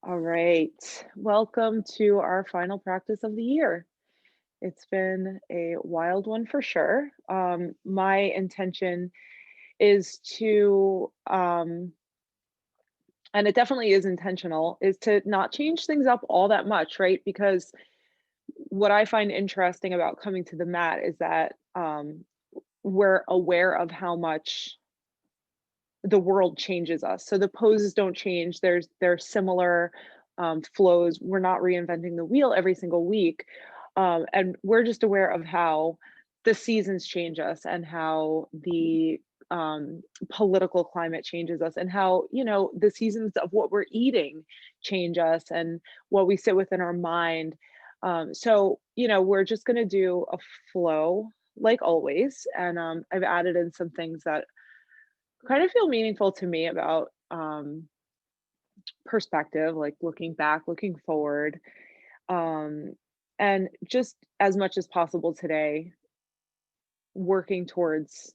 All right. Welcome to our final practice of the year. It's been a wild one for sure. My intention is and it definitely is intentional, is to not change things up all that much, right? Because what I find interesting about coming to the mat is that we're aware of how much the world changes us. So the poses don't change. There's similar flows. We're not reinventing the wheel every single week, and we're just aware of how the seasons change us and how the political climate changes us and how the seasons of what we're eating change us and what we sit with in our mind. So we're just going to do a flow like always, and I've added in some things that kind of feel meaningful to me about perspective, like looking back, looking forward, um, and just as much as possible today, working towards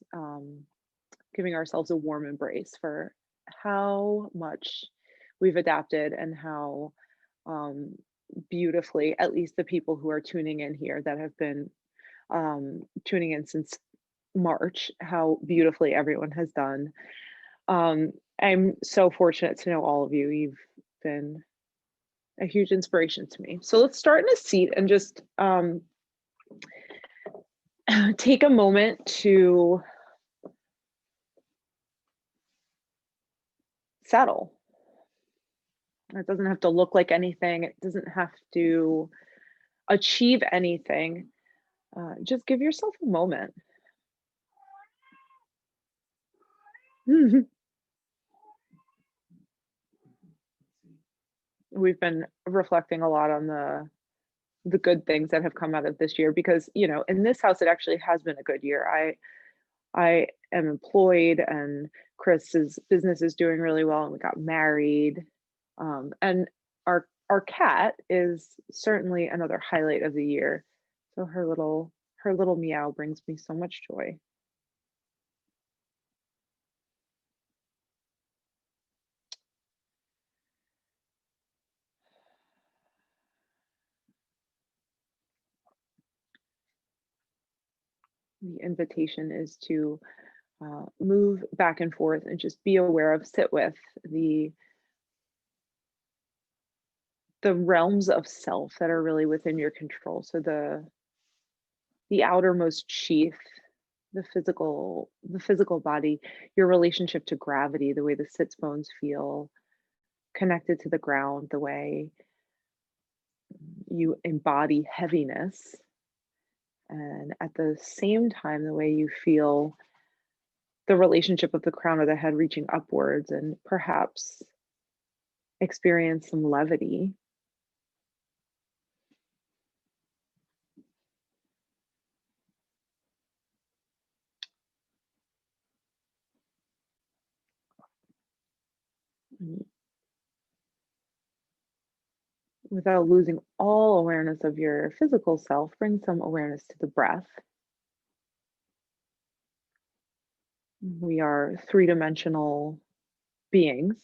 giving ourselves a warm embrace for how much we've adapted and how um, beautifully, at least the people who are tuning in here that have been tuning in since March, how beautifully everyone has done. Um, I'm so fortunate to know all of you. You've been a huge inspiration to me. So let's start in a seat and just take a moment to settle. It doesn't have to look like anything. It doesn't have to achieve anything. Just give yourself a moment. We've been reflecting a lot on the good things that have come out of this year because in this house it actually has been a good year. I am employed and Chris's business is doing really well and we got married. And our cat is certainly another highlight of the year. So her little meow brings me so much joy. The invitation is to move back and forth and just be aware of, sit with the realms of self that are really within your control. So the outermost sheath, the physical body, your relationship to gravity, the way the sits bones feel connected to the ground, the way you embody heaviness, and at the same time the way you feel the relationship of the crown of the head reaching upwards and perhaps experience some levity. Without losing all awareness of your physical self, bring some awareness to the breath. We are three-dimensional beings.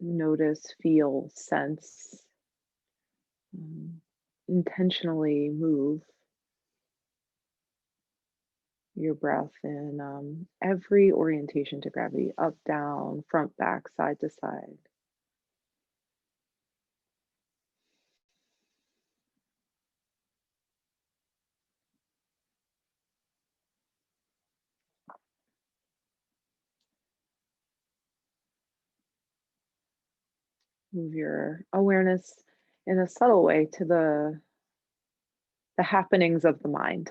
Notice, feel, sense, intentionally move your breath in every orientation to gravity, up, down, front, back, side to side. Move your awareness in a subtle way to the happenings of the mind.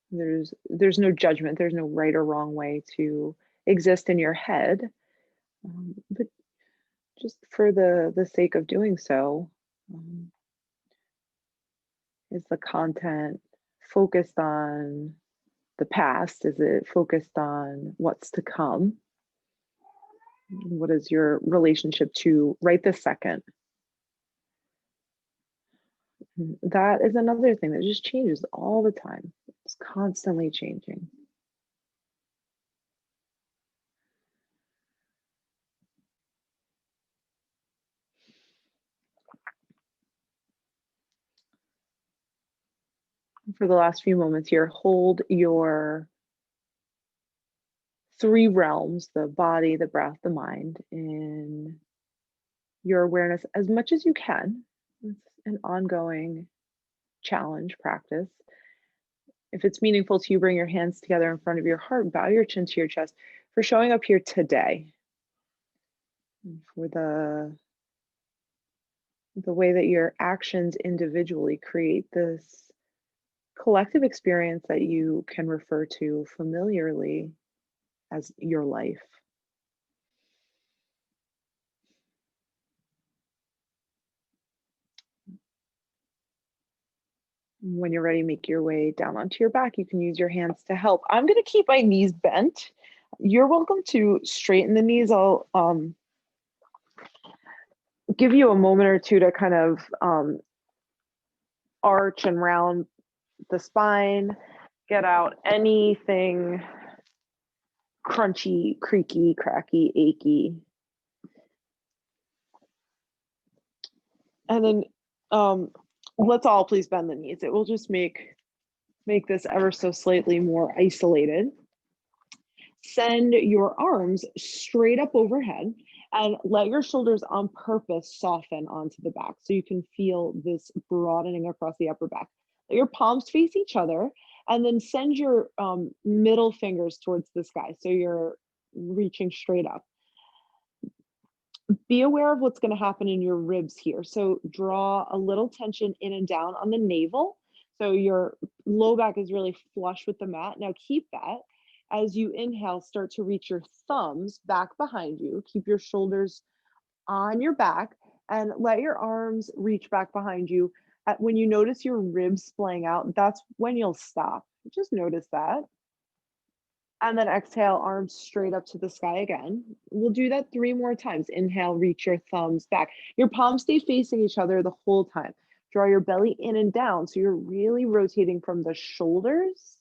There's no judgment, there's no right or wrong way to exist in your head, but just for the sake of doing so, um, is the content focused on the past? Is it focused on what's to come? What is your relationship to right this second? That is another thing that just changes all the time. It's constantly changing. for the last few moments here, hold your three realms, the body, the breath, the mind, in your awareness as much as you can. It's an ongoing challenge practice. If it's meaningful to you, bring your hands together in front of your heart, bow your chin to your chest for showing up here today, and for the way that your actions individually create this collective experience that you can refer to familiarly as your life. When you're ready, make your way down onto your back. You can use your hands to help. I'm going to keep my knees bent. You're welcome to straighten the knees. I'll give you a moment or two to kind of arch and round the spine, get out anything crunchy, creaky, cracky, achy. And then let's all please bend the knees. It will just make this ever so slightly more isolated. Send your arms straight up overhead and let your shoulders on purpose soften onto the back so you can feel this broadening across the upper back. Let your palms face each other and then send your middle fingers towards the sky so you're reaching straight up. Be aware of what's going to happen in your ribs here. So draw a little tension in and down on the navel. So your low back is really flush with the mat. Now keep that. As you inhale, start to reach your thumbs back behind you. Keep your shoulders on your back and let your arms reach back behind you. When you notice your ribs splaying out, that's when you'll stop. Just notice that. And then exhale, arms straight up to the sky again. We'll do that 3 more times. Inhale, reach your thumbs back. Your palms stay facing each other the whole time. Draw your belly in and down so you're really rotating from the shoulders.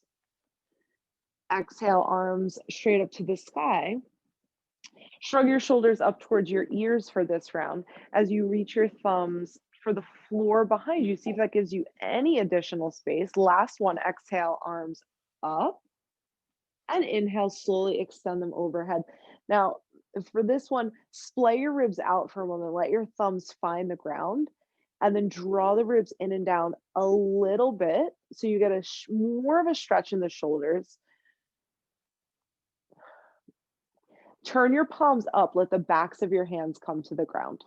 Exhale, arms straight up to the sky. Shrug your shoulders up towards your ears for this round as you reach your thumbs for the floor behind you. See if that gives you any additional space. Last one, exhale, arms up. And inhale, slowly extend them overhead. Now, for this one, splay your ribs out for a moment. Let your thumbs find the ground and then draw the ribs in and down a little bit so you get more of a stretch in the shoulders. Turn your palms up. Let the backs of your hands come to the ground.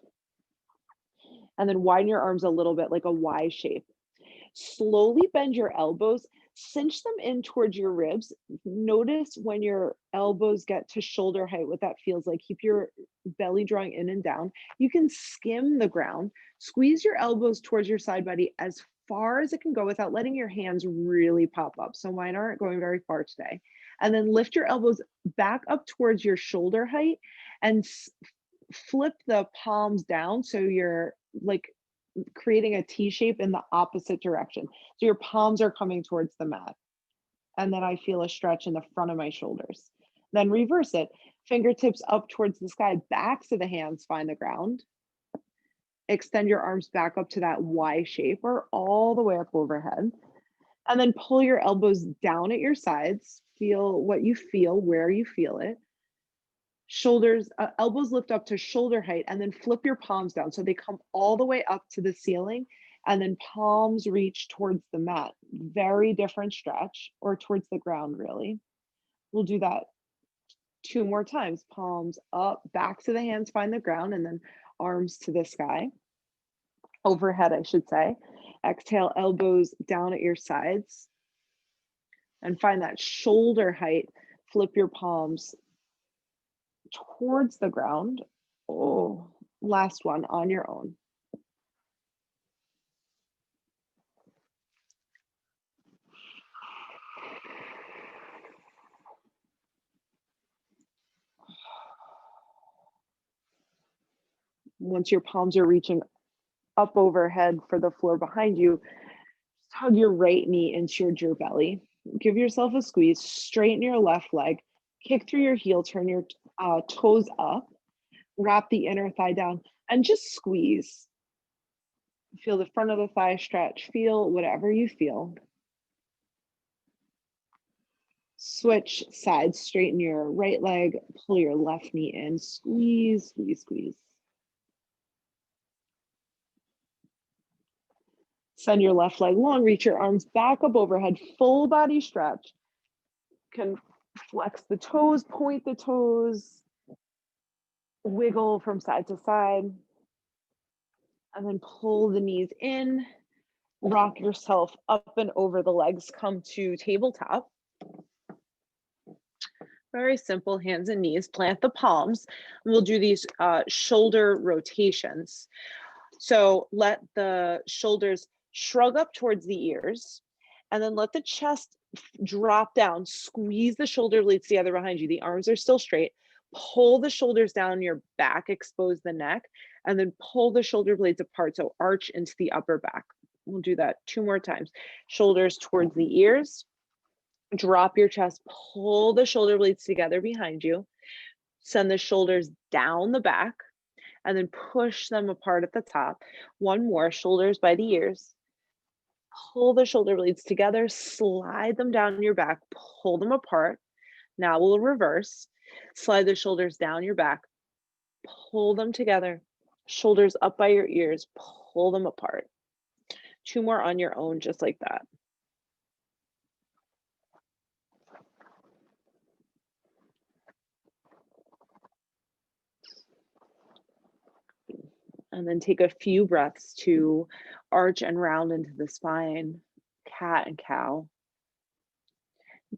And then widen your arms a little bit like a Y shape. Slowly bend your elbows, cinch them in towards your ribs. Notice when your elbows get to shoulder height, what that feels like. Keep your belly drawing in and down. You can skim the ground. Squeeze your elbows towards your side body as far as it can go without letting your hands really pop up. So mine aren't going very far today. And then lift your elbows back up towards your shoulder height and flip the palms down so you're like creating a T shape in the opposite direction. So your palms are coming towards the mat. And then I feel a stretch in the front of my shoulders. Then reverse it. Fingertips up towards the sky, backs of the hands find the ground. Extend your arms back up to that Y shape or all the way up overhead. And then pull your elbows down at your sides. Feel what you feel, where you feel it. Shoulders, elbows lift up to shoulder height and then flip your palms down so they come all the way up to the ceiling and then palms reach towards the mat. Very different stretch, or towards the ground really. We'll do that 2 more times. Palms up, backs of the hands find the ground and then arms to the sky. Overhead, I should say. Exhale, elbows down at your sides and find that shoulder height. Flip your palms towards the ground. Oh, last one on your own. Once your palms are reaching up overhead for the floor behind you, just hug your right knee into your belly. Give yourself a squeeze, straighten your left leg, kick through your heel, turn your toes up, wrap the inner thigh down, and just squeeze. Feel the front of the thigh stretch, feel whatever you feel. Switch sides, straighten your right leg, pull your left knee in, squeeze, squeeze, squeeze. Send your left leg long, reach your arms back up overhead, full body stretch. Can flex the toes, point the toes, wiggle from side to side, and then pull the knees in, rock yourself up and over the legs, come to tabletop. Very simple, hands and knees, plant the palms. And we'll do these shoulder rotations. So let the shoulders shrug up towards the ears, and then let the chest drop down, squeeze the shoulder blades together behind you. The arms are still straight. Pull the shoulders down your back, expose the neck, and then pull the shoulder blades apart. So arch into the upper back. We'll do that 2 more times. Shoulders towards the ears, drop your chest, pull the shoulder blades together behind you, send the shoulders down the back, and then push them apart at the top. 1 more, shoulders by the ears. Pull the shoulder blades together, slide them down your back, pull them apart. Now we'll reverse. Slide the shoulders down your back, pull them together, shoulders up by your ears, pull them apart. 2 more on your own, just like that. And then take a few breaths to arch and round into the spine, cat and cow.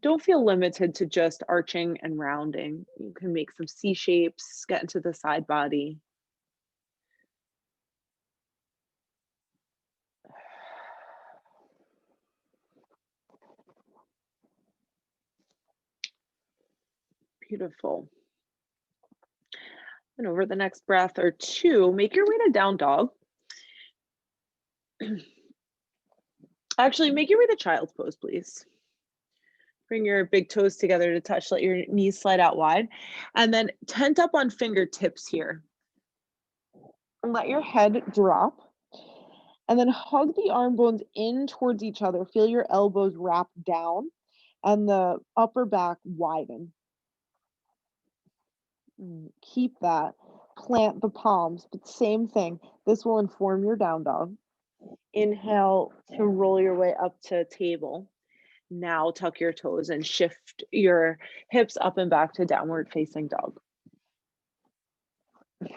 Don't feel limited to just arching and rounding. You can make some C shapes, get into the side body. Beautiful. And over the next breath or 2, make your way to down dog. Actually, make your way to child's pose, please. Bring your big toes together to touch, let your knees slide out wide, and then tent up on fingertips here. And let your head drop, and then hug the arm bones in towards each other. Feel your elbows wrap down and the upper back widen. Keep that. Plant the palms, but same thing. This will inform your down dog. Inhale to roll your way up to table. Now tuck your toes and shift your hips up and back to downward facing dog. You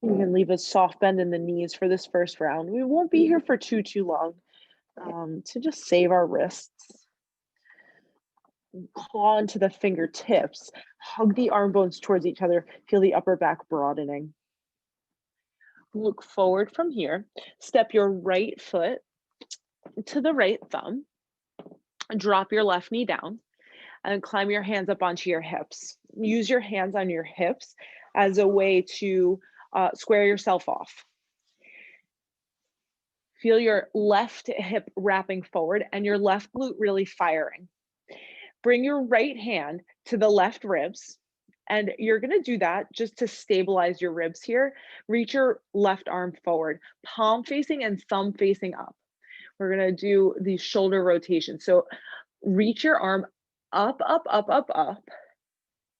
can leave a soft bend in the knees for this first round. We won't be here for too long to just save our wrists. Claw into the fingertips, hug the arm bones towards each other, feel the upper back broadening. Look forward from here, step your right foot to the right thumb, drop your left knee down, and climb your hands up onto your hips. Use your hands on your hips as a way to square yourself off. Feel your left hip wrapping forward and your left glute really firing. Bring your right hand to the left ribs, and you're gonna do that just to stabilize your ribs here. Reach your left arm forward, palm facing and thumb facing up. We're gonna do the shoulder rotation. So reach your arm up, up, up, up, up,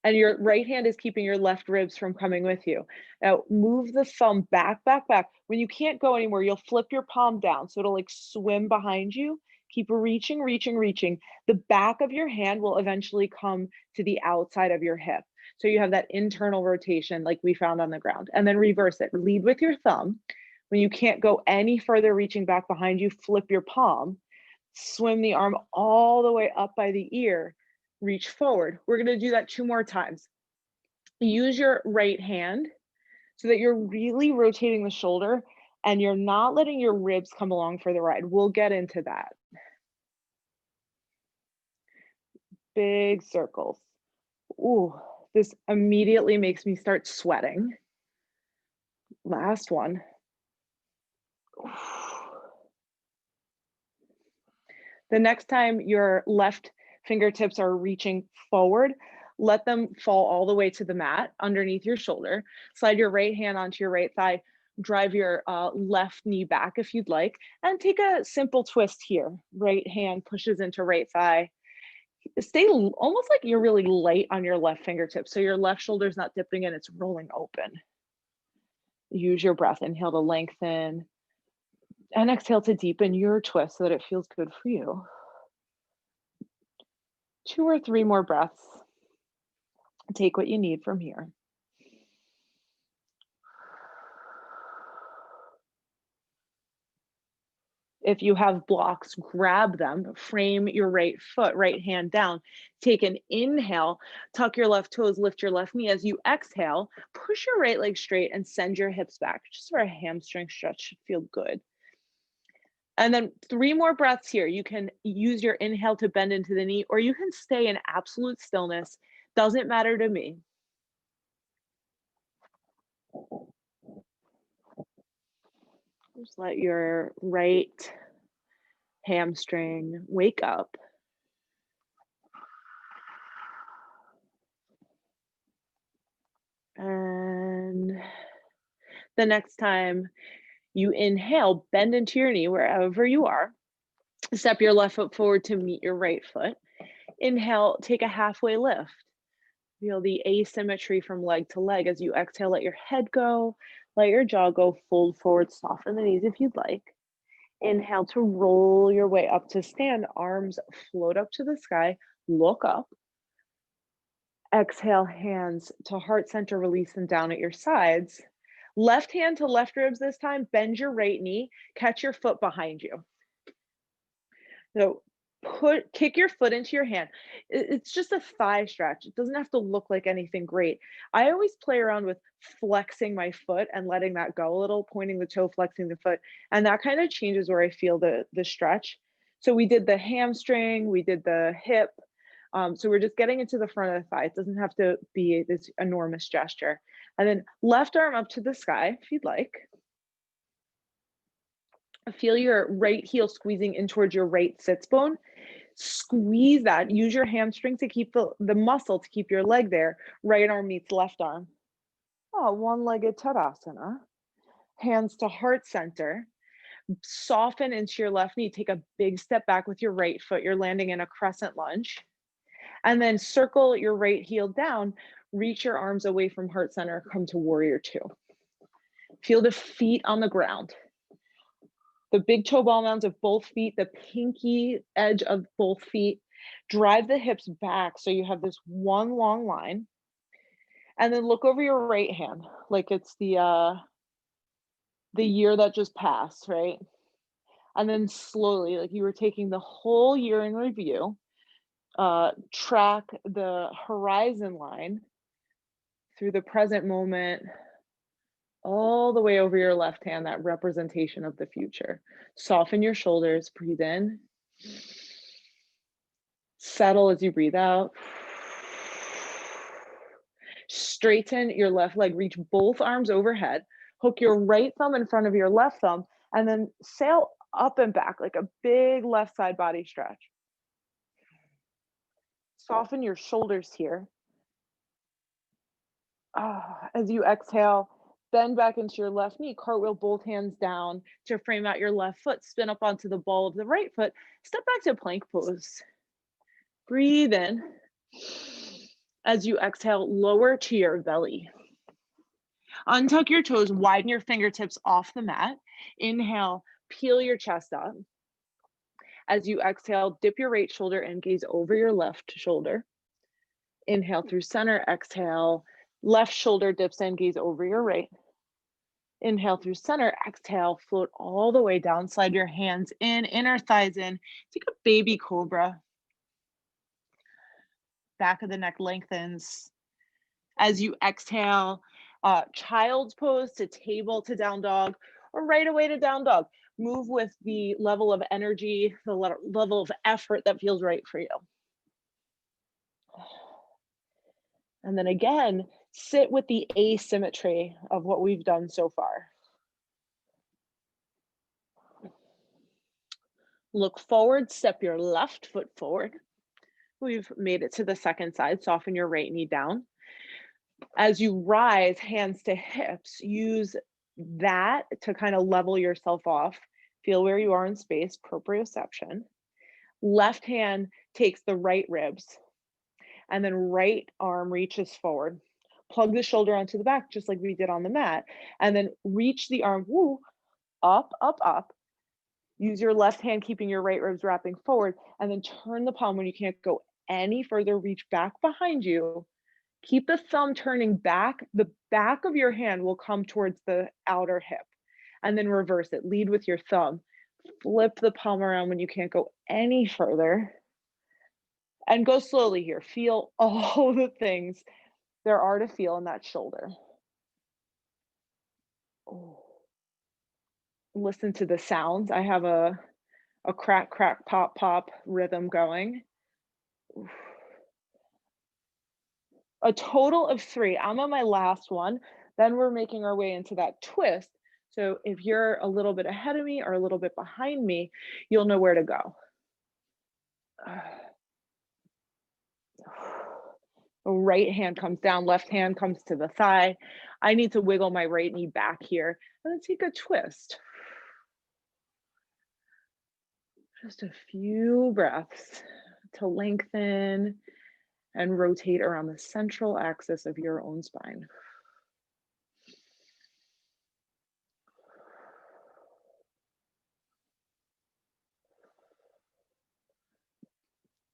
and your right hand is keeping your left ribs from coming with you. Now move the thumb back, back, back. When you can't go anywhere, you'll flip your palm down so it'll like swim behind you. Keep reaching, reaching, reaching. The back of your hand will eventually come to the outside of your hip. So you have that internal rotation like we found on the ground. And then reverse it. Lead with your thumb. When you can't go any further reaching back behind you, flip your palm. Swim the arm all the way up by the ear. Reach forward. We're going to do that 2 more times. Use your right hand so that you're really rotating the shoulder and you're not letting your ribs come along for the ride. We'll get into that. Big circles. Ooh, this immediately makes me start sweating. Last one. The next time your left fingertips are reaching forward, let them fall all the way to the mat underneath your shoulder. Slide your right hand onto your right thigh. Drive your left knee back if you'd like, and take a simple twist here. Right hand pushes into right thigh. Stay almost like you're really light on your left fingertip. So your left shoulder's not dipping in, it's rolling open. Use your breath. Inhale to lengthen and exhale to deepen your twist so that it feels good for you. 2 or 3 more breaths. Take what you need from here. If you have blocks, grab them, frame your right foot, right hand down. Take an inhale, tuck your left toes, lift your left knee. As you exhale, push your right leg straight and send your hips back, just for a hamstring stretch. Should feel good. And then 3 more breaths here. You can use your inhale to bend into the knee, or you can stay in absolute stillness. Doesn't matter to me. Just let your right hamstring wake up. And the next time you inhale, bend into your knee wherever you are. Step your left foot forward to meet your right foot. Inhale, take a halfway lift. Feel the asymmetry from leg to leg. As you exhale, let your head go, let your jaw go, fold forward, soften the knees if you'd like. Inhale to roll your way up to stand, arms float up to the sky, look up. Exhale, hands to heart center, release them down at your sides. Left hand to left ribs this time, bend your right knee, catch your foot behind you. So kick your foot into your hand. It's just a thigh stretch. It doesn't have to look like anything great. I always play around with flexing my foot and letting that go a little, pointing the toe, flexing the foot, and that kind of changes where I feel the stretch. So we did the hamstring, we did the hip. So we're just getting into the front of the thigh. It doesn't have to be this enormous gesture. And then left arm up to the sky if you'd like. Feel your right heel squeezing in towards your right sits bone. Squeeze that. Use your hamstring to keep the muscle to keep your leg there. Right arm meets left arm. Oh, one-legged Tadasana. Hands to heart center. Soften into your left knee. Take a big step back with your right foot. You're landing in a crescent lunge. And then circle your right heel down. Reach your arms away from heart center. Come to warrior two. Feel the feet on the ground. The big toe ball mounds of both feet, the pinky edge of both feet. Drive the hips back so you have this one long line. And then look over your right hand like it's the year that just passed, right? And then slowly, like you were taking the whole year in review, track the horizon line through the present moment, all the way over your left hand, that representation of the future. Soften your shoulders, breathe in. Settle as you breathe out. Straighten your left leg, reach both arms overhead, hook your right thumb in front of your left thumb, and then sail up and back like a big left side body stretch. Soften your shoulders here. As you exhale, bend back into your left knee, cartwheel both hands down to frame out your left foot, spin up onto the ball of the right foot, step back to plank pose. Breathe in. As you exhale, lower to your belly. Untuck your toes, widen your fingertips off the mat. Inhale, peel your chest up. As you exhale, dip your right shoulder and gaze over your left shoulder. Inhale through center, exhale, left shoulder dips in, gaze over your right. Inhale through center, exhale, float all the way down, slide your hands in, inner thighs in, take a baby cobra. Back of the neck lengthens. As you exhale, child's pose to table to down dog, or right away to down dog. Move with the level of energy, the level of effort that feels right for you. And then again, sit with the asymmetry of what we've done so far. Look forward, step your left foot forward. We've made it to the second side, soften your right knee down. As you rise, hands to hips, use that to kind of level yourself off. Feel where you are in space, proprioception. Left hand takes the right ribs, and then right arm reaches forward. Plug the shoulder onto the back just like we did on the mat, and then reach the arm, woo, up, up, up. Use your left hand, keeping your right ribs wrapping forward, and then turn the palm when you can't go any further. Reach back behind you. Keep the thumb turning back. The back of your hand will come towards the outer hip, and then reverse it. Lead with your thumb. Flip the palm around when you can't go any further. And go slowly here. Feel all the things there are to feel in that shoulder. Oh. Listen to the sounds. I have a crack, crack, pop, pop rhythm going. Oof. A total of 3. I'm on my last one. Then we're making our way into that twist. So if you're a little bit ahead of me or a little bit behind me, you'll know where to go. Right hand comes down, left hand comes to the thigh. I need to wiggle my right knee back here and then take a twist. Just a few breaths to lengthen and rotate around the central axis of your own spine.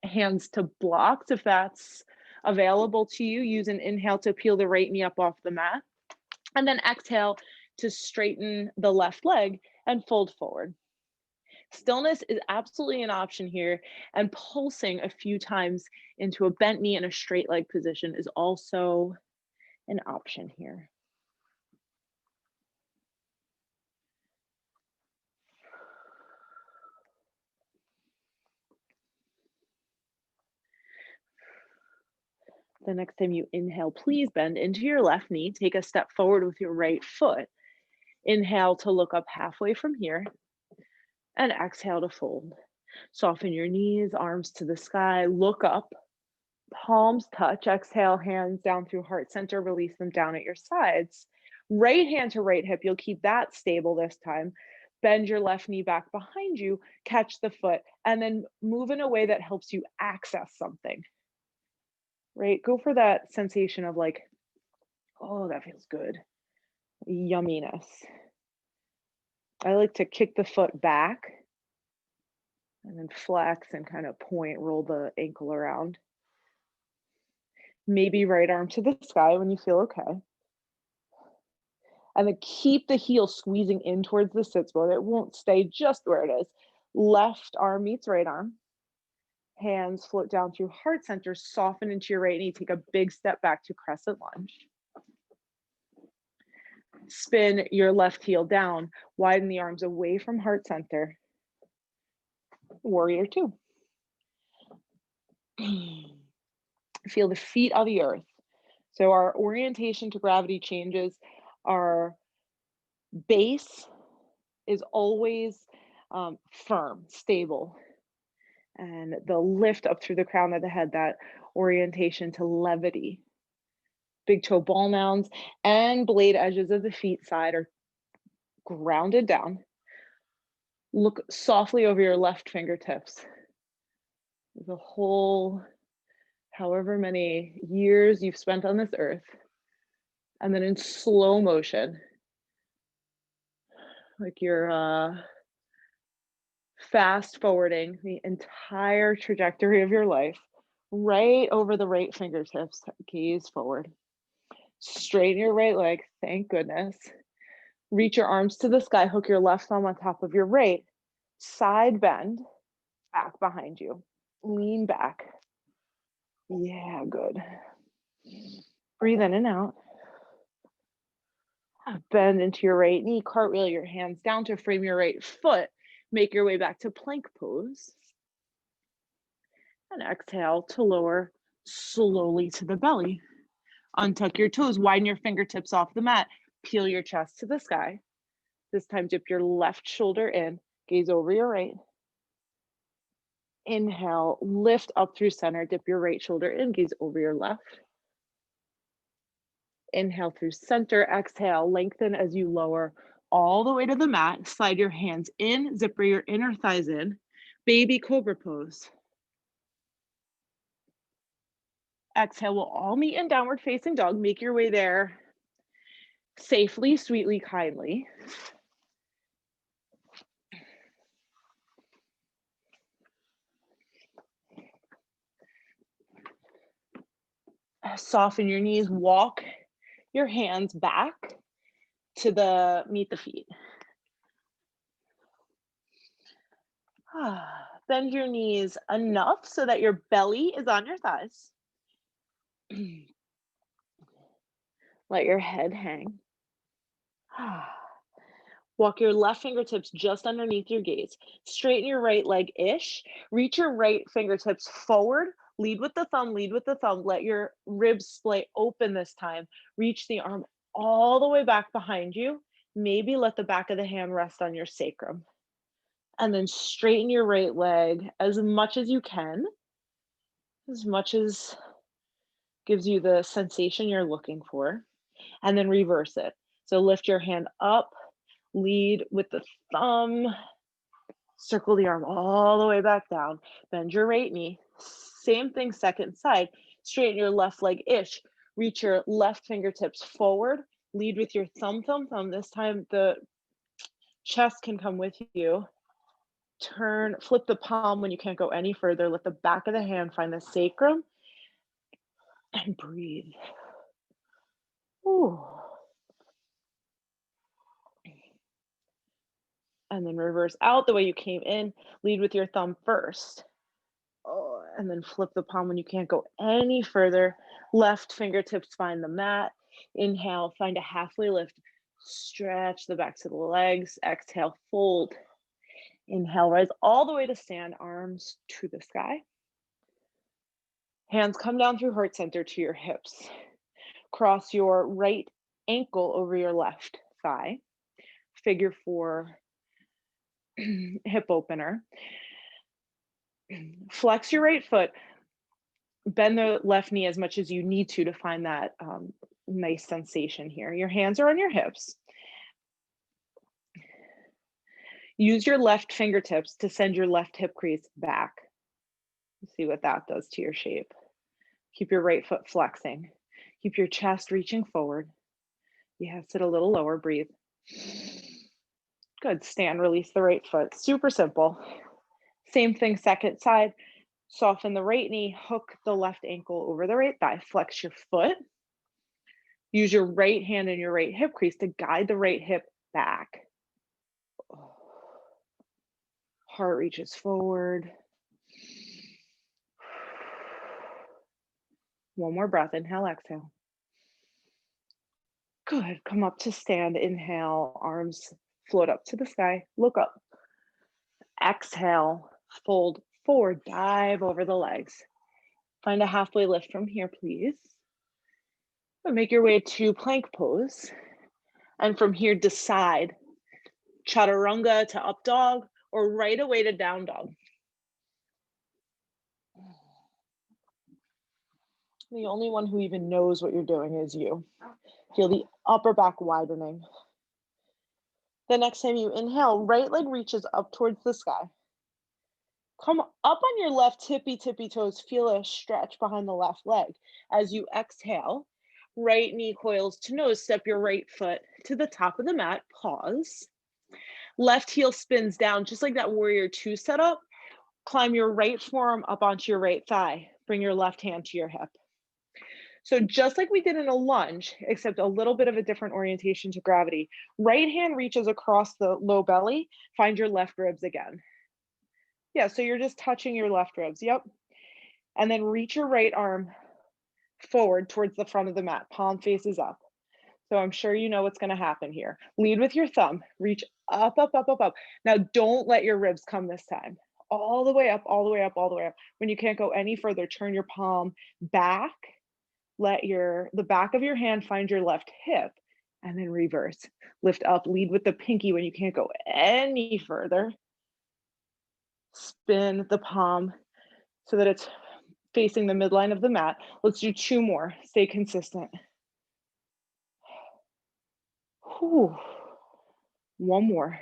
Hands to blocks if that's available to you. Use an inhale to peel the right knee up off the mat. And then exhale to straighten the left leg and fold forward. Stillness is absolutely an option here, and pulsing a few times into a bent knee and a straight leg position is also an option here. The next time you inhale, please bend into your left knee. Take a step forward with your right foot. Inhale to look up halfway from here, and exhale to fold. Soften your knees, arms to the sky, look up, palms touch. Exhale, hands down through heart center, release them down at your sides. Right hand to right hip, you'll keep that stable this time. Bend your left knee back behind you, catch the foot, and then move in a way that helps you access something, right? Go for that sensation of like, oh, that feels good, yumminess. I like to kick the foot back and then flex and kind of point, roll the ankle around. Maybe right arm to the sky when you feel okay. And then keep the heel squeezing in towards the sits bone. It won't stay just where it is. Left arm meets right arm. Hands float down through heart center, soften into your right knee. Take a big step back to crescent lunge. Spin your left heel down, widen the arms away from heart center. Warrior two. Feel the feet of the earth. So our orientation to gravity changes. Our base is always firm, stable. And the lift up through the crown of the head, that orientation to levity. Big toe ball mounds and blade edges of the feet side are grounded down. Look softly over your left fingertips. The whole, however many years you've spent on this earth. And then in slow motion, like you're fast forwarding the entire trajectory of your life, right over the right fingertips, gaze forward. Straighten your right leg, thank goodness. Reach your arms to the sky, hook your left thumb on top of your right, side bend, back behind you. Lean back. Yeah, good. Breathe in and out. Bend into your right knee, cartwheel your hands down to frame your right foot. Make your way back to plank pose. And exhale to lower slowly to the belly. Untuck your toes, widen your fingertips off the mat. Peel your chest to the sky. This time, dip your left shoulder in, gaze over your right. Inhale, lift up through center, dip your right shoulder in, gaze over your left. Inhale through center, exhale, lengthen as you lower all the way to the mat. Slide your hands in, zipper your inner thighs in. Baby cobra pose. Exhale, we'll all meet in downward facing dog. Make your way there safely, sweetly, kindly. Soften your knees, walk your hands back to meet the feet. Bend your knees enough so that your belly is on your thighs. Let your head hang. Walk your left fingertips just underneath your gaze. Straighten your right leg-ish. Reach your right fingertips forward. Lead with the thumb, lead with the thumb. Let your ribs splay open this time. Reach the arm all the way back behind you. Maybe let the back of the hand rest on your sacrum. And then straighten your right leg as much as you can, as much as gives you the sensation you're looking for, and then reverse it. So lift your hand up, lead with the thumb, circle the arm all the way back down, bend your right knee. Same thing, second side, straighten your left leg-ish. Reach your left fingertips forward, lead with your thumb, thumb, thumb. This time the chest can come with you. Turn, flip the palm when you can't go any further. Let the back of the hand find the sacrum and breathe. Ooh. And then reverse out the way you came in. Lead with your thumb first. Oh, and then flip the palm when you can't go any further. Left fingertips find the mat. Inhale, find a halfway lift. Stretch the backs of the legs. Exhale, fold. Inhale, rise all the way to stand, arms to the sky. Hands come down through heart center to your hips. Cross your right ankle over your left thigh. Figure 4 hip opener. Flex your right foot. Bend the left knee as much as you need to find that nice sensation here. Your hands are on your hips. Use your left fingertips to send your left hip crease back. See what that does to your shape. Keep your right foot flexing. Keep your chest reaching forward. Yeah, sit a little lower, breathe. Good, stand, release the right foot. Super simple. Same thing, second side. Soften the right knee, hook the left ankle over the right thigh, flex your foot. Use your right hand and your right hip crease to guide the right hip back. Heart reaches forward. One more breath, inhale, exhale. Good, come up to stand, inhale, arms float up to the sky, look up. Exhale, fold forward, dive over the legs. Find a halfway lift from here, please. And make your way to plank pose. And from here, decide chaturanga to up dog or right away to down dog. The only one who even knows what you're doing is you. Feel the upper back widening. The next time you inhale, right leg reaches up towards the sky. Come up on your left tippy toes. Feel a stretch behind the left leg. As you exhale, right knee coils to nose. Step your right foot to the top of the mat. Pause. Left heel spins down, just like that warrior 2 setup. Climb your right forearm up onto your right thigh. Bring your left hand to your hip. So just like we did in a lunge, except a little bit of a different orientation to gravity, right hand reaches across the low belly, find your left ribs again. Yeah, so you're just touching your left ribs, yep. And then reach your right arm forward towards the front of the mat, palm faces up. So I'm sure you know what's gonna happen here. Lead with your thumb, reach up, up, up, up, up. Now don't let your ribs come this time. All the way up, all the way up, all the way up. When you can't go any further, turn your palm back. Let the back of your hand find your left hip and then reverse. Lift up, lead with the pinky when you can't go any further. Spin the palm so that it's facing the midline of the mat. Let's do 2 more. Stay consistent. Whew. 1 more.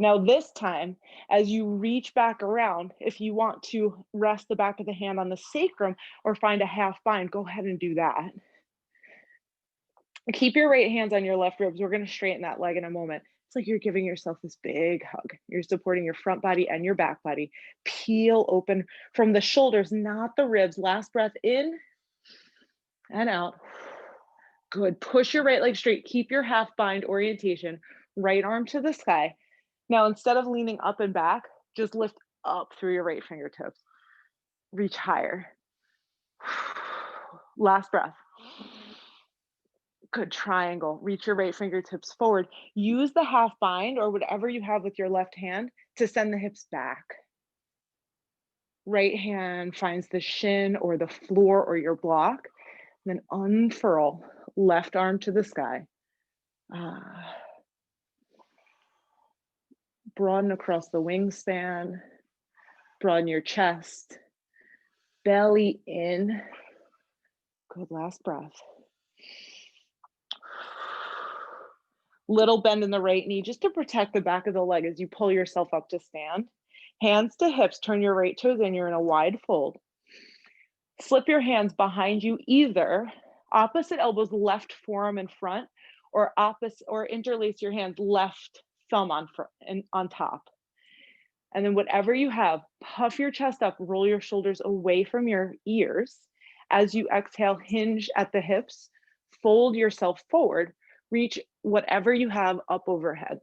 Now this time, as you reach back around, if you want to rest the back of the hand on the sacrum or find a half bind, go ahead and do that. Keep your right hands on your left ribs. We're going to straighten that leg in a moment. It's like you're giving yourself this big hug. You're supporting your front body and your back body. Peel open from the shoulders, not the ribs. Last breath in and out. Good. Push your right leg straight. Keep your half bind orientation. Right arm to the sky. Now, instead of leaning up and back, just lift up through your right fingertips. Reach higher. Last breath. Good. Triangle. Reach your right fingertips forward. Use the half bind or whatever you have with your left hand to send the hips back. Right hand finds the shin or the floor or your block. Then unfurl. Left arm to the sky. Broaden across the wingspan. Broaden your chest. Belly in. Good. Last breath. Little bend in the right knee just to protect the back of the leg as you pull yourself up to stand. Hands to hips, turn your right toes in, you're in a wide fold. Slip your hands behind you, either opposite elbows, left forearm in front, or opposite, or interlace your hands, left thumb on front and on top. And then whatever you have, puff your chest up, roll your shoulders away from your ears. As you exhale, hinge at the hips, fold yourself forward, reach whatever you have up overhead.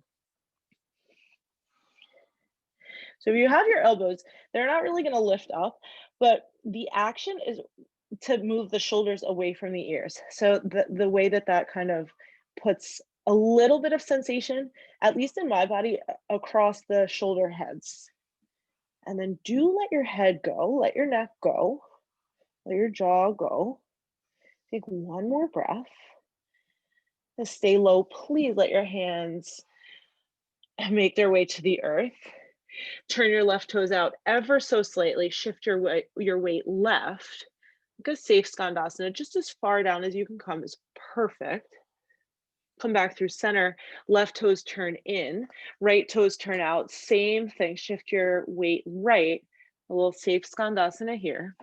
So if you have your elbows, they're not really going to lift up, but the action is to move the shoulders away from the ears. So the way that kind of puts a little bit of sensation, at least in my body, across the shoulder heads. And then do let your head go, let your neck go, let your jaw go. Take one more breath. And stay low. Please let your hands make their way to the earth. Turn your left toes out ever so slightly. Shift your weight left. Like a safe Skandasana, just as far down as you can come is perfect. Come back through center. Left toes turn in. Right toes turn out. Same thing. Shift your weight right. A little safe Skandasana here.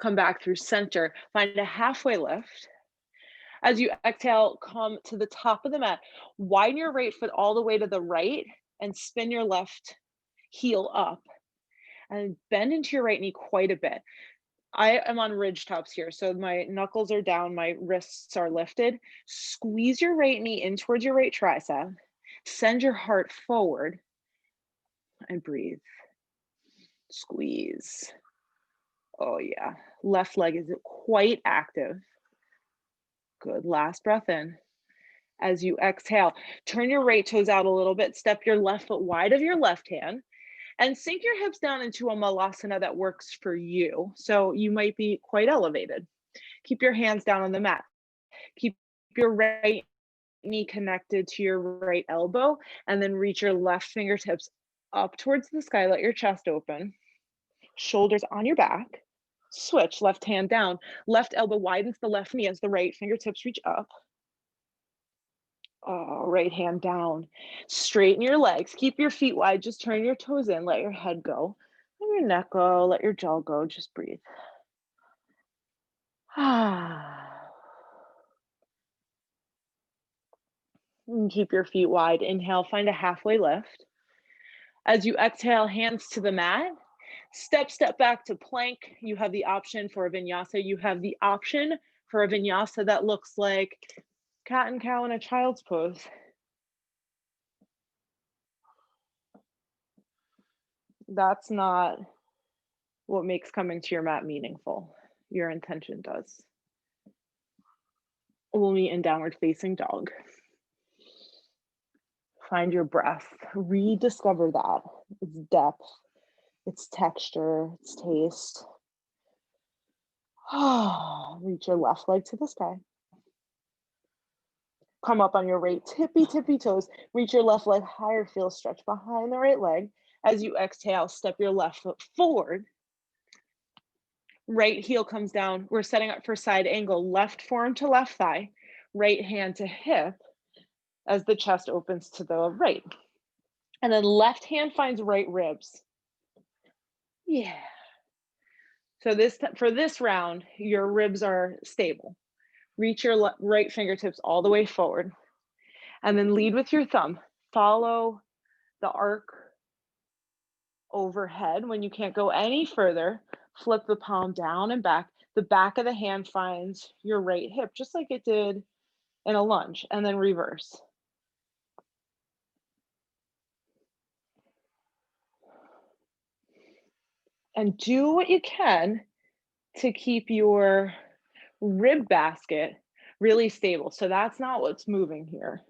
Come back through center. Find a halfway lift. As you exhale, come to the top of the mat. Widen your right foot all the way to the right and spin your left heel up. And bend into your right knee quite a bit. I am on ridge tops here, so my knuckles are down, my wrists are lifted. Squeeze your right knee in towards your right tricep. Send your heart forward and breathe. Squeeze. Oh yeah. Left leg is quite active. Good. Last breath in. As you exhale, turn your right toes out a little bit. Step your left foot wide of your left hand. And sink your hips down into a malasana that works for you. So you might be quite elevated. Keep your hands down on the mat. Keep your right knee connected to your right elbow, and then reach your left fingertips up towards the sky. Let your chest open. Shoulders on your back. Switch, left hand down. Left elbow widens the left knee as the right fingertips reach up. Oh, right hand down. Straighten your legs. Keep your feet wide. Just turn your toes in. Let your head go. Let your neck go. Let your jaw go. Just breathe. And keep your feet wide. Inhale, find a halfway lift. As you exhale, hands to the mat. Step back to plank. You have the option for a vinyasa. You have the option for a vinyasa that looks like cat and cow in a child's pose. That's not what makes coming to your mat meaningful. Your intention does. We'll meet in downward facing dog. Find your breath. Rediscover that. Its depth, its texture, its taste. Reach your left leg to the sky. Come up on your right tippy toes. Reach your left leg higher. Feel stretch behind the right leg. As you exhale, step your left foot forward. Right heel comes down. We're setting up for side angle. Left forearm to left thigh. Right hand to hip. as the chest opens to the right. And then left hand finds right ribs. Yeah. So for this round, your ribs are stable. Reach your right fingertips all the way forward. And then lead with your thumb. Follow the arc overhead. When you can't go any further, flip the palm down and back. The back of the hand finds your right hip, just like it did in a lunge, and then reverse. And do what you can to keep your rib basket really stable. So that's not what's moving here.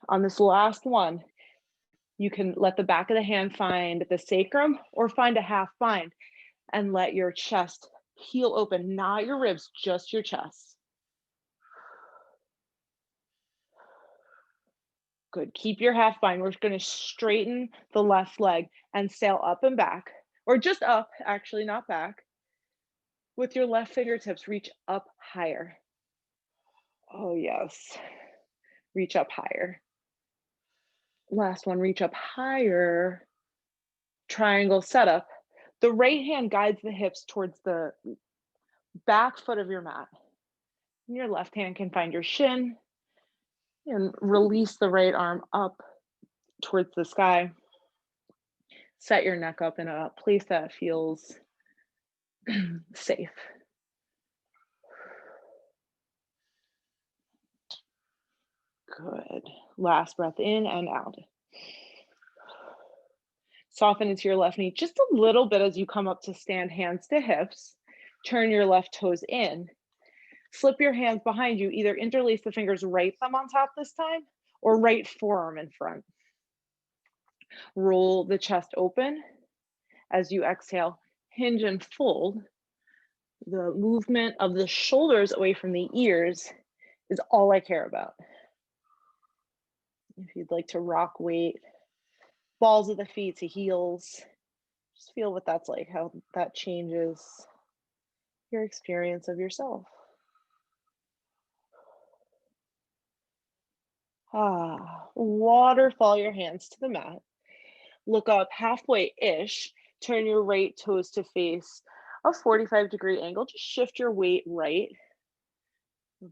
On this last one, you can let the back of the hand find the sacrum or find a half bind and let your chest heel open, not your ribs, just your chest. Good. Keep your half bind. We're going to straighten the left leg and sail up and back, or just up, actually, not back. With your left fingertips, reach up higher. Oh, yes. Reach up higher. Last one, reach up higher. Triangle setup. The right hand guides the hips towards the back foot of your mat. And your left hand can find your shin and release the right arm up towards the sky. Set your neck up in a place that feels safe. Good. Last breath in and out. Soften into your left knee just a little bit as you come up to stand, hands to hips. Turn your left toes in. Slip your hands behind you. Either interlace the fingers, right thumb on top this time, or right forearm in front. Roll the chest open as you exhale. Hinge and fold. The movement of the shoulders away from the ears is all I care about. If you'd like to rock weight, balls of the feet to heels, just feel what that's like, how that changes your experience of yourself. Waterfall your hands to the mat. Look up halfway-ish. Turn your right toes to face a 45-degree angle. Just shift your weight right,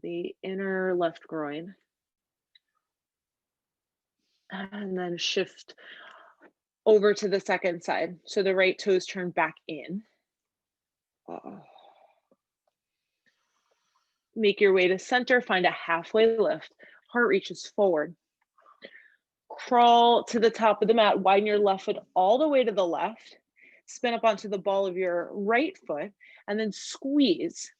the inner left groin. And then shift over to the second side. So the right toes turn back in. Make your way to center, find a halfway lift. Heart reaches forward. Crawl to the top of the mat, widen your left foot all the way to the left. Spin up onto the ball of your right foot, and then squeeze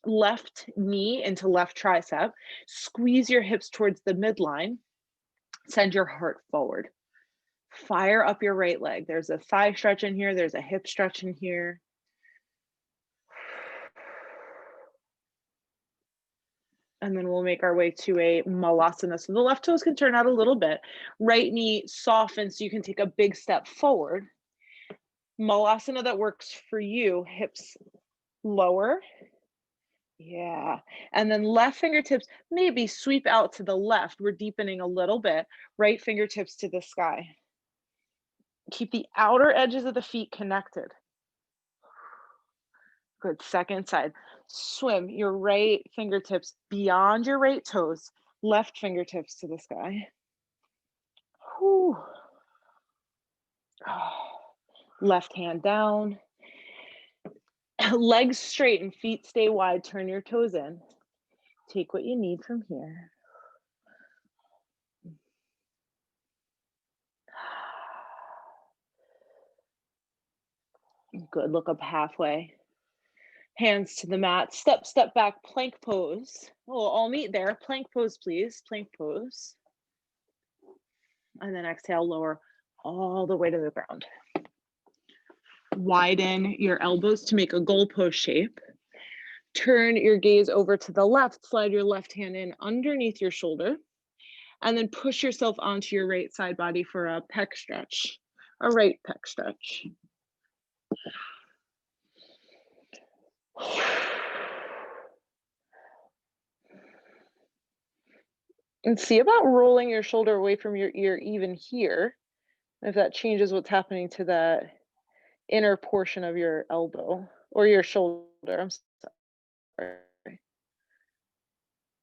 left knee into left tricep. Squeeze your hips towards the midline. Send your heart forward. Fire up your right leg. There's a thigh stretch in here. There's a hip stretch in here. And then we'll make our way to a Malasana. So the left toes can turn out a little bit. Right knee softens so you can take a big step forward. Malasana that works for you, hips lower. Yeah. And then left fingertips maybe sweep out to the left. We're deepening a little bit. Right fingertips to the sky. Keep the outer edges of the feet connected. Good. Second side. Swim your right fingertips beyond your right toes. Left fingertips to the sky. Whew. Left hand down. Legs straight and feet stay wide. Turn your toes in. Take what you need from here. Good. Look up halfway. Hands to the mat. Step, step back. Plank pose. Oh, all meet there. Plank pose, please. Plank pose. And then exhale, lower all the way to the ground. Widen your elbows to make a goalpost shape. Turn your gaze over to the left. Slide your left hand in underneath your shoulder. And then push yourself onto your right side body for a pec stretch, a right pec stretch. And see about rolling your shoulder away from your ear even here, if that changes what's happening to that inner portion of your elbow or your shoulder. I'm sorry.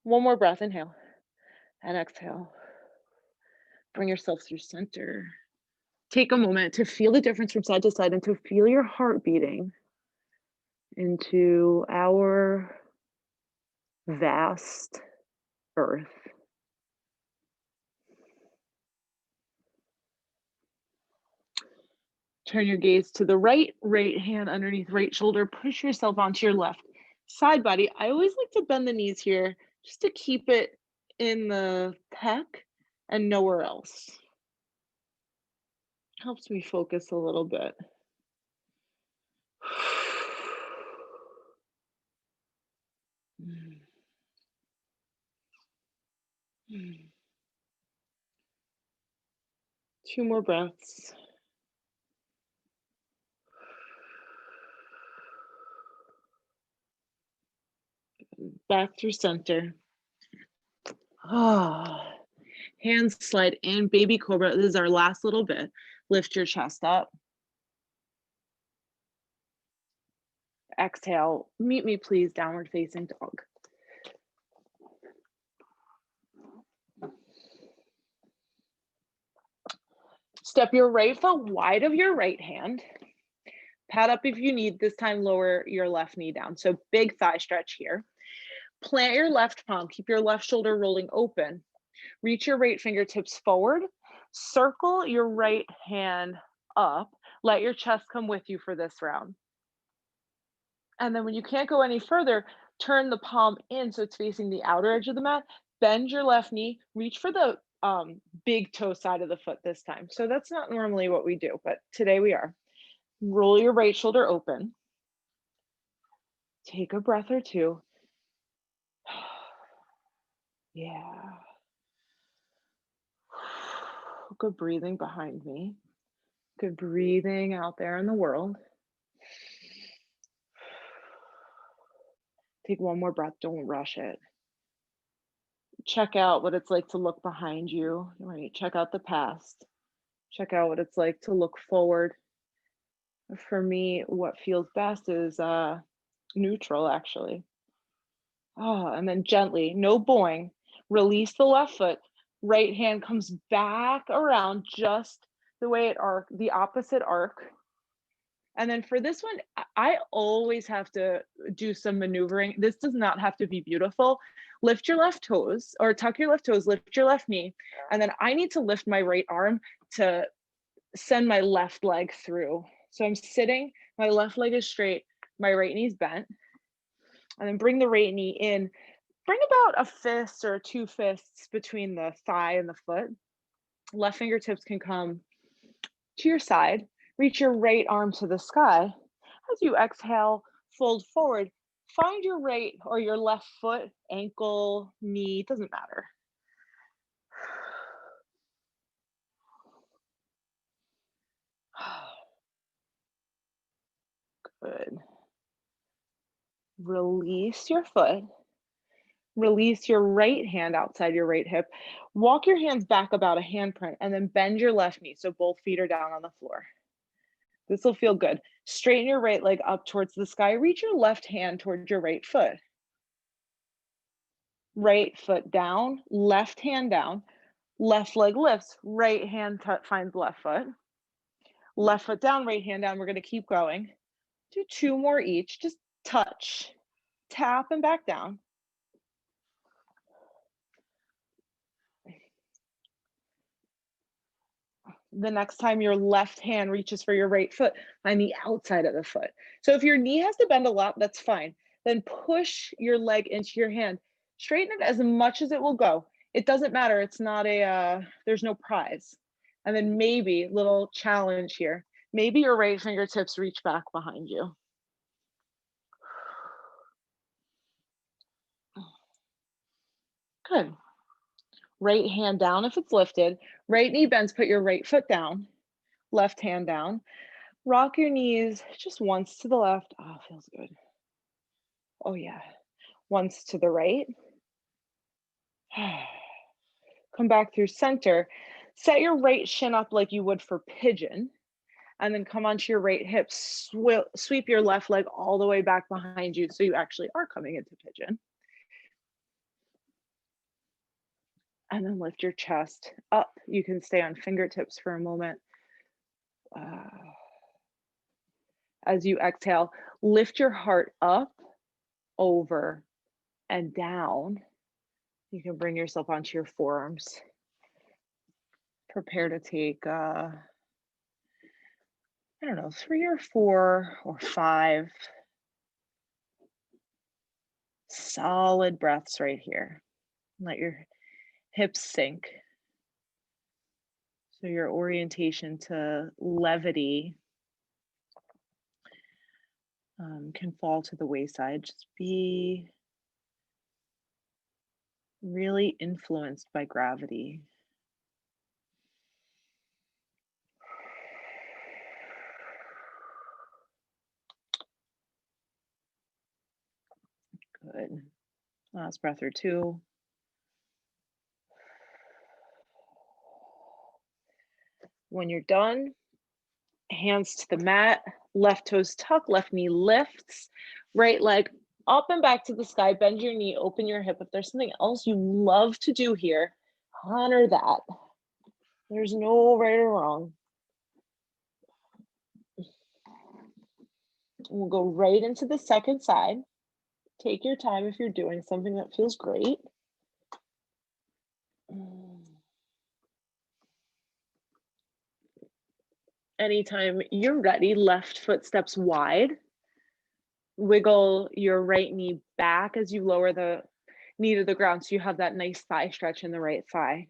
One more breath, inhale and exhale. Bring yourself through center. Take a moment to feel the difference from side to side and to feel your heart beating into our vast earth. Turn your gaze to the right hand underneath right shoulder. Push yourself onto your left side body. I always like to bend the knees here just to keep it in the pec and nowhere else. Helps me focus a little bit. Two more breaths. Back through center. Ah, hands slide in, baby cobra. This is our last little bit. Lift your chest up. Exhale, meet me please, downward facing dog. Step your right foot wide of your right hand. Pat up if you need. This time lower your left knee down. So big thigh stretch here. Plant your left palm. Keep your left shoulder rolling open. Reach your right fingertips forward. Circle your right hand up. Let your chest come with you for this round. And then when you can't go any further, turn the palm in so it's facing the outer edge of the mat. Bend your left knee. Reach for the big toe side of the foot this time. So that's not normally what we do, but today we are. Roll your right shoulder open. Take a breath or two. Yeah. Good breathing behind me. Good breathing out there in the world. Take one more breath. Don't rush it. Check out what it's like to look behind you, right? Check out the past. Check out what it's like to look forward. For me, what feels best is neutral, actually. Oh, and then gently, no boing, release the left foot. Right hand comes back around just the way it arc, the opposite arc. And then for this one, I always have to do some maneuvering. This does not have to be beautiful. Lift your left toes or tuck your left toes, lift your left knee. And then I need to lift my right arm to send my left leg through. So I'm sitting, my left leg is straight, my right knee's bent. And then bring the right knee in. Bring about a fist or two fists between the thigh and the foot. Left fingertips can come to your side. Reach your right arm to the sky. As you exhale, fold forward. Find your right or your left foot, ankle, knee, doesn't matter. Good. Release your foot. Release your right hand outside your right hip. Walk your hands back about a handprint and then bend your left knee so both feet are down on the floor. This will feel good. Straighten your right leg up towards the sky. Reach your left hand towards your right foot. Right foot down, left hand down. Left leg lifts, right hand finds left foot. Left foot down, right hand down. We're going to keep going. Do two more each. Just touch, tap, and back down. The next time your left hand reaches for your right foot, find the outside of the foot. So if your knee has to bend a lot, that's fine. Then push your leg into your hand. Straighten it as much as it will go. It doesn't matter. It's not there's no prize. And then maybe, little challenge here, maybe your right fingertips reach back behind you. Good. Right hand down if it's lifted. Right knee bends, put your right foot down. Left hand down. Rock your knees just once to the left. Oh, feels good. Oh, yeah. Once to the right. come back through center, set your right shin up like you would for pigeon, and then come onto your right hip, sweep your left leg all the way back behind you so you actually are coming into pigeon. And then lift your chest up. You can stay on fingertips for a moment. As you exhale, lift your heart up, over, and down. You can bring yourself onto your forearms. Prepare to take, I don't know, 3 or 4 or 5 solid breaths right here. Let your hips sink. So your orientation to levity can fall to the wayside. Just be really influenced by gravity. Good. Last breath or 2. When you're done, hands to the mat, left toes tuck, left knee lifts, right leg up and back to the sky, bend your knee, open your hip. If there's something else you love to do here, honor that. There's no right or wrong. We'll go right into the second side. Take your time if you're doing something that feels great. Anytime you're ready, left foot steps wide. Wiggle your right knee back as you lower the knee to the ground so you have that nice thigh stretch in the right thigh.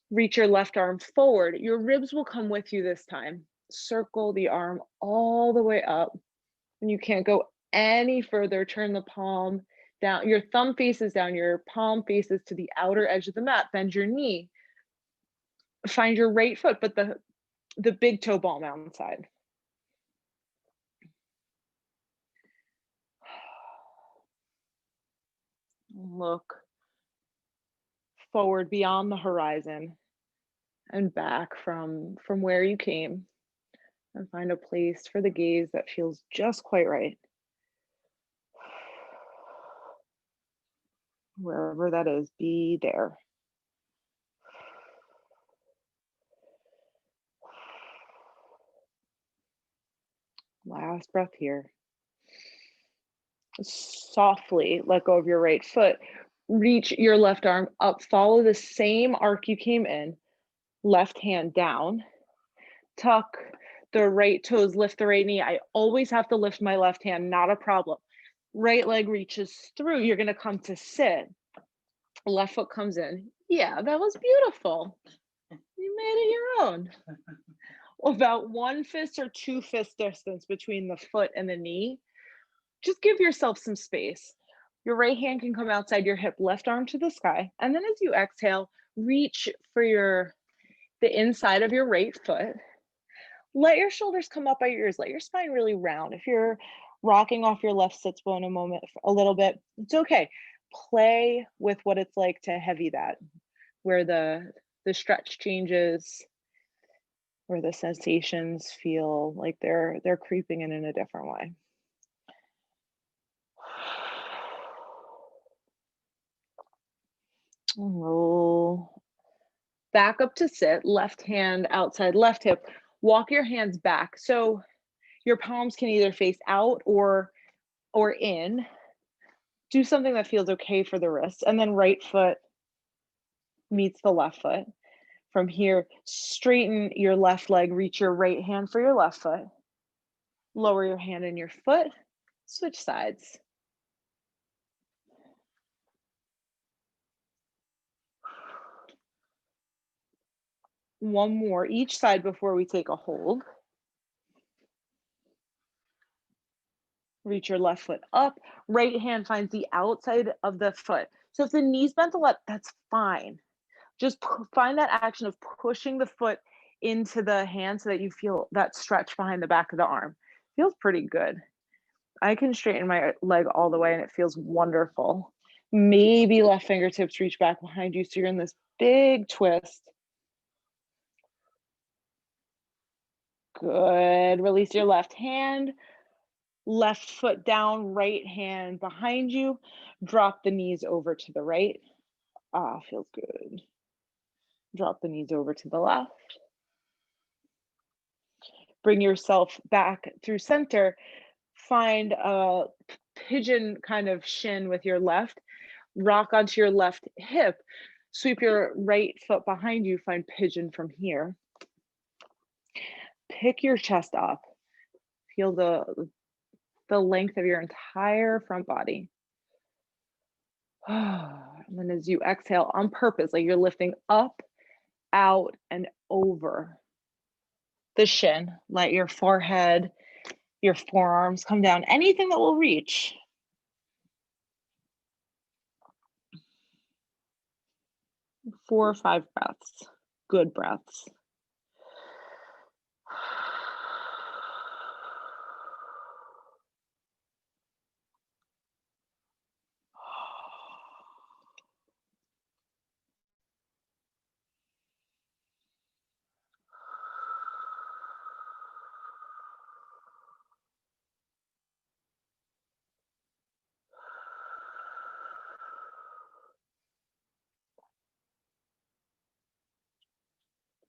Reach your left arm forward. Your ribs will come with you this time. Circle the arm all the way up. When you can't go any further, turn the palm down. Your thumb faces down, your palm faces to the outer edge of the mat. Bend your knee. Find your right foot, but the big toe ball mountain side. Look forward beyond the horizon and back from where you came, and find a place for the gaze that feels just quite right. Wherever that is, be there. Last breath here. Softly let go of your right foot. Reach your left arm up. Follow the same arc you came in. Left hand down. Tuck the right toes, lift the right knee. I always have to lift my left hand, not a problem. Right leg reaches through. You're going to come to sit. Left foot comes in. Yeah, that was beautiful. You made it your own. About 1 fist or 2 fist distance between the foot and the knee. Just give yourself some space. Your right hand can come outside your hip, left arm to the sky. And then as you exhale, reach for the inside of your right foot. Let your shoulders come up by your ears. Let your spine really round. If you're rocking off your left sits bone a little bit, it's okay. Play with what it's like to heavy that, where the stretch changes, where the sensations feel like they're creeping in a different way. Roll back up to sit, left hand outside left hip. Walk your hands back. So your palms can either face out or in. Do something that feels okay for the wrist. And then right foot meets the left foot. From here, straighten your left leg, reach your right hand for your left foot. Lower your hand and your foot, switch sides. One more each side before we take a hold. Reach your left foot up, right hand finds the outside of the foot. So if the knee's bent a lot, that's fine. Just find that action of pushing the foot into the hand so that you feel that stretch behind the back of the arm. Feels pretty good. I can straighten my leg all the way and it feels wonderful. Maybe left fingertips reach back behind you, so you're in this big twist. Good. Release your left hand, left foot down, right hand behind you. Drop the knees over to the right. Ah, feels good. Drop the knees over to the left. Bring yourself back through center. Find a pigeon kind of shin with your left. Rock onto your left hip. Sweep your right foot behind you. Find pigeon from here. Pick your chest up. Feel the length of your entire front body. And then as you exhale on purpose, like you're lifting up, out, and over the shin. Let your forehead, your forearms come down, anything that will reach. Four or five breaths, good breaths.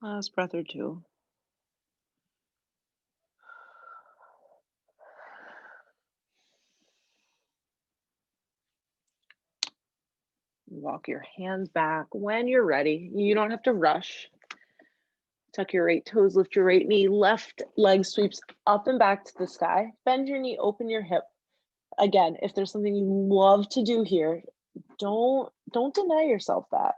Last breath or two. Walk your hands back when you're ready. You don't have to rush. Tuck your right toes, lift your right knee, left leg sweeps up and back to the sky. Bend your knee, open your hip. Again, if there's something you love to do here, don't deny yourself that.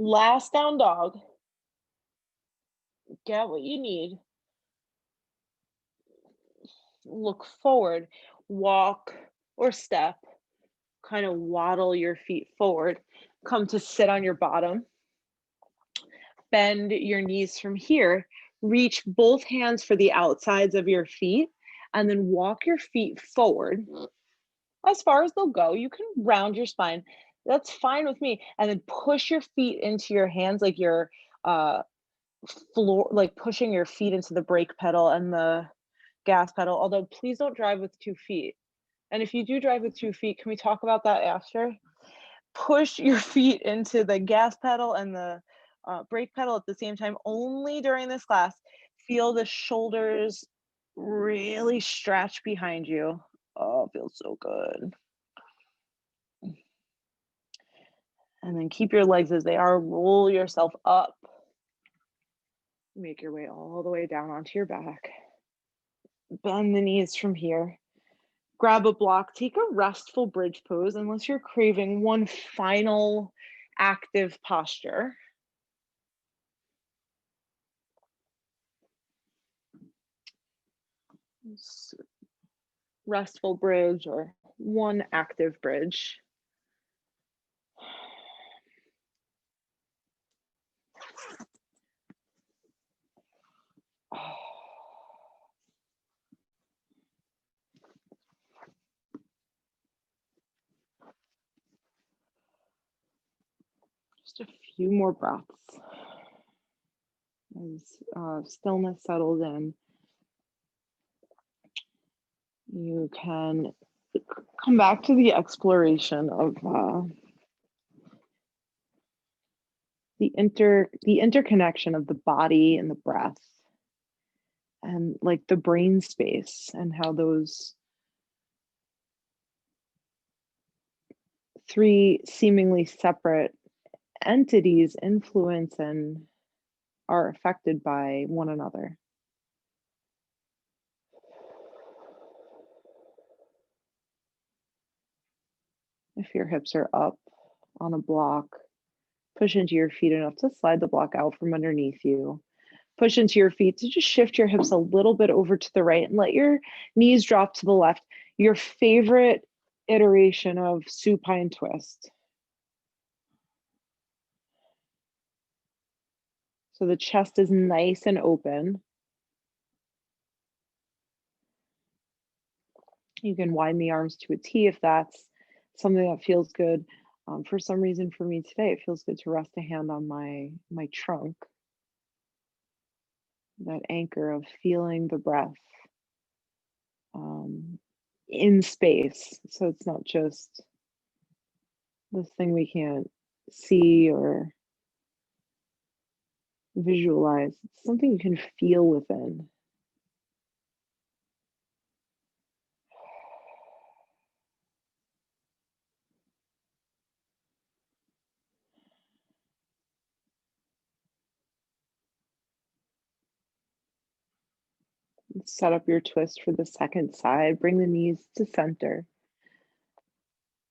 Last down dog. Get what you need. Look forward, walk or step, kind of waddle your feet forward. Come to sit on your bottom. Bend your knees from here. Reach both hands for the outsides of your feet, and then walk your feet forward as far as they'll go. You can round your spine. That's fine with me. And then push your feet into your hands like you're floor, like pushing your feet into the brake pedal and the gas pedal. Although please don't drive with 2 feet. And if you do drive with 2 feet, can we talk about that after? Push your feet into the gas pedal and the brake pedal at the same time, only during this class. Feel the shoulders really stretch behind you. Oh, feels so good. And then keep your legs as they are. Roll yourself up. Make your way all the way down onto your back. Bend the knees from here. Grab a block, take a restful bridge pose unless you're craving one final active posture. Restful bridge or one active bridge. Just a few more breaths as stillness settles in. You can come back to the exploration of the interconnection of the body and the breath, and like the brain space, and how those three seemingly separate entities influence and are affected by one another. If your hips are up on a block, push into your feet enough to slide the block out from underneath you. Push into your feet to just shift your hips a little bit over to the right and let your knees drop to the left. Your favorite iteration of supine twist. So the chest is nice and open. You can widen the arms to a T if that's something that feels good. For some reason for me today, it feels good to rest a hand on my trunk, that anchor of feeling the breath um, in space. So it's not just this thing we can't see or visualize. It's something you can feel within. Set up your twist for the second side. Bring the knees to center.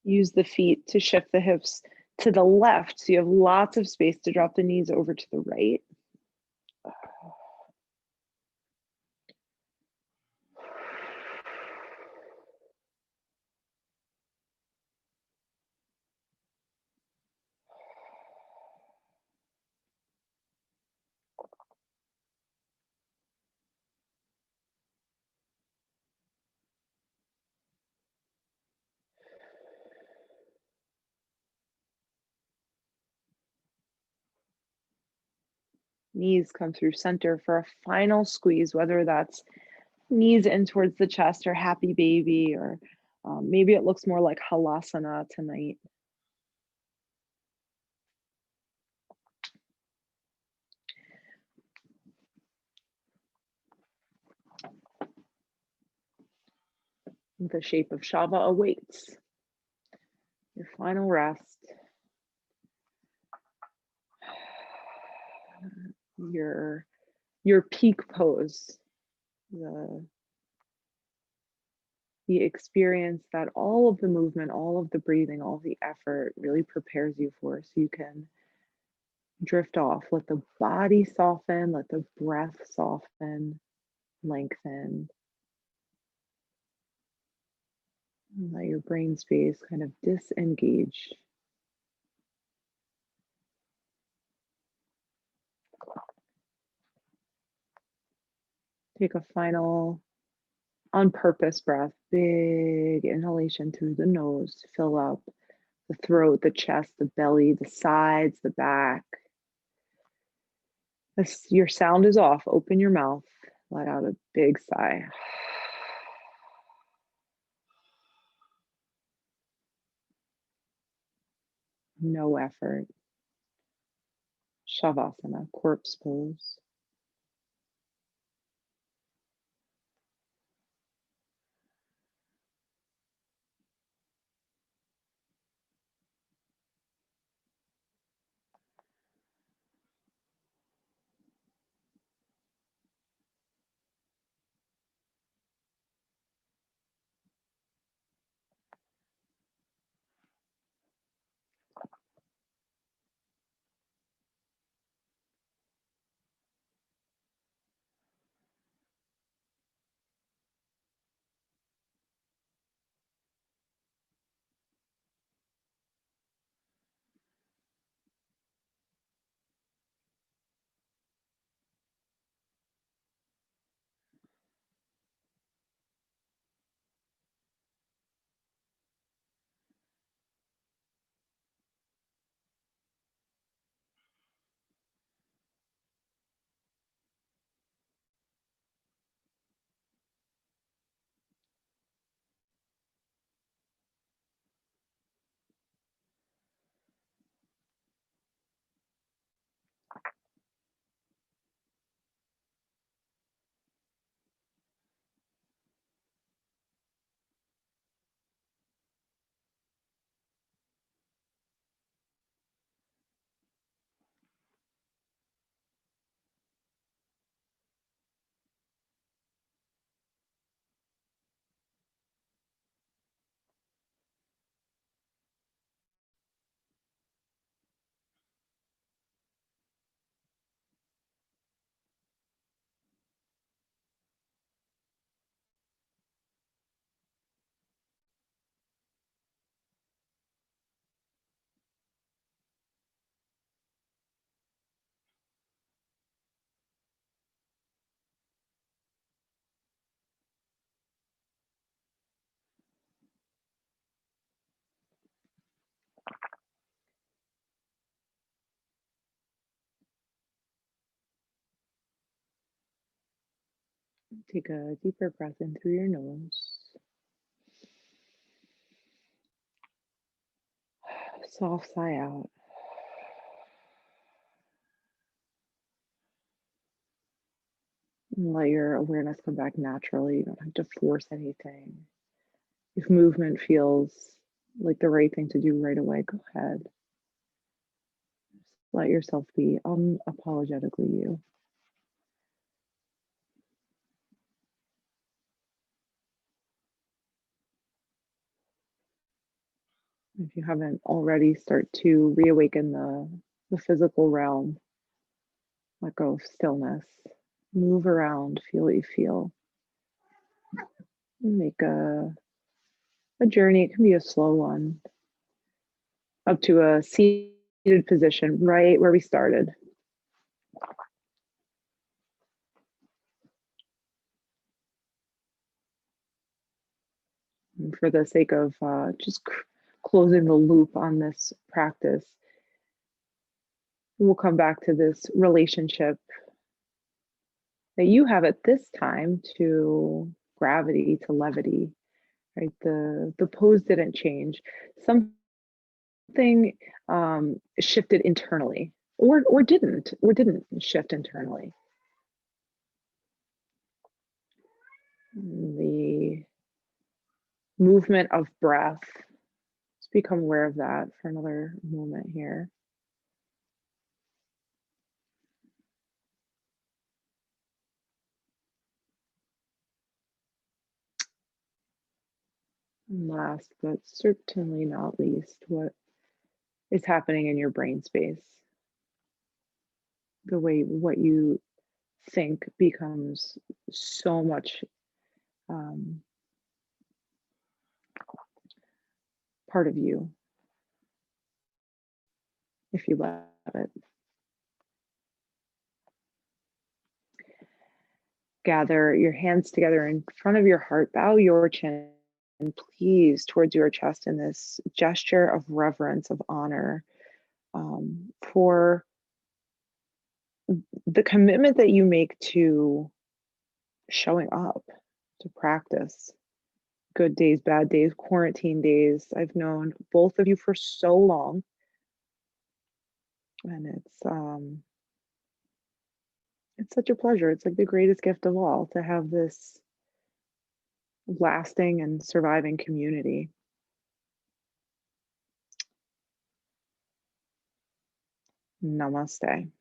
Use the feet to shift the hips to the left so you have lots of space to drop the knees over to the right. Knees come through center for a final squeeze, whether that's knees in towards the chest or happy baby, or maybe it looks more like halasana tonight. The shape of Shava awaits. Your final rest. Your your peak pose. The the experience that all of the movement, all of the breathing, all of the effort really prepares you for, so you can drift off. Let the body soften, let the breath soften, lengthen. And let your brain space kind of disengage. Take a final on purpose breath. Big inhalation through the nose to fill up the throat, the chest, the belly, the sides, the back. As your sound is off, open your mouth, let out a big sigh. No effort. Shavasana, corpse pose. Take a deeper breath in through your nose. Soft sigh out. And let your awareness come back naturally. You don't have to force anything. If movement feels like the right thing to do right away, go ahead. Let yourself be unapologetically you. If you haven't already, start to reawaken the physical realm. Let go of stillness. Move around, feel what you feel. Make a journey. It can be a slow one up to a seated position right where we started. And for the sake of just closing the loop on this practice, we'll come back to this relationship that you have at this time to gravity, to levity, right? The pose didn't change. Something shifted internally, or didn't shift internally. The movement of breath. Just become aware of that for another moment here. And last, but certainly not least, what is happening in your brain space? The way what you think becomes so much part of you if you let it. Gather your hands together in front of your heart, bow your chin, and please towards your chest in this gesture of reverence, of honor, for the commitment that you make to showing up, to practice. Good days, bad days, quarantine days. I've known both of you for so long, and it's such a pleasure. It's like the greatest gift of all to have this lasting and surviving community. Namaste.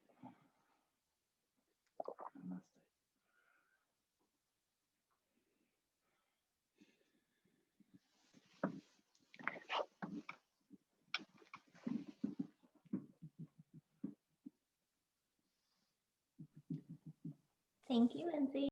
Thank you, Lindsay.